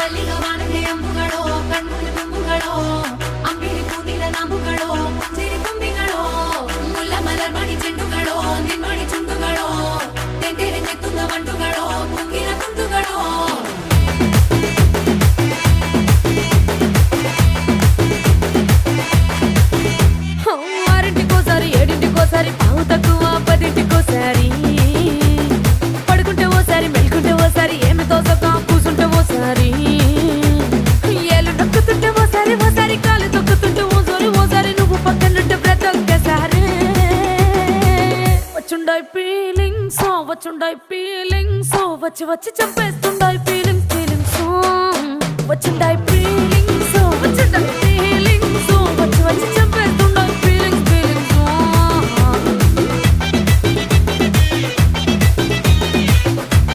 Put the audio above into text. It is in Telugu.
ಬಲ್ಲಿಗ ವಾಣತೆ ಅಂಬುಗಳೋ ಕಣ್ಮುಳಿ ತುಂಬುಗಳೋ ಅಂಬಿರಿ ಕೂದಿದ ನಾಮುಗಳೋ ಮುಂಜಿರಿ ತುಂಬಿಗಳೋ ಮುಲ್ಲ ಮಲರ್ ಮಣಿ ಚೆಂಡುಗಳೋ ನಿನ್ಮಣಿ ಚುಂಡುಗಳೋ ತೆಂತೆರೆ ನೆತ್ತುಂದ ಮಂಡುಗಳೋ ಕುಂಗಿನ ಕುಂದುಗಳೋ ఆరింటికోసారి ఏడింటికోసారి పావు తక్కువ పదింటికోసారి పడుకుంటే ఓసారి మెలుకుంటే ఓసారి ఏమి తోసక కూసుంటే ఓసారి ఏళ్ళు నొక్కుతుంటే ఓసారి ఓసారి కాలు తొక్కుతుంటే ఓసారి నువ్వు పక్కనుంటే ప్రతి ఒక్కసారి వచ్చుండాయి ఫీలింగ్స్ వచ్చి వచ్చి చంపేస్తుండాయి ఫీలింగ్స్ వచ్చుండాయి ఫీలింగ్స్ వచ్చుండాయి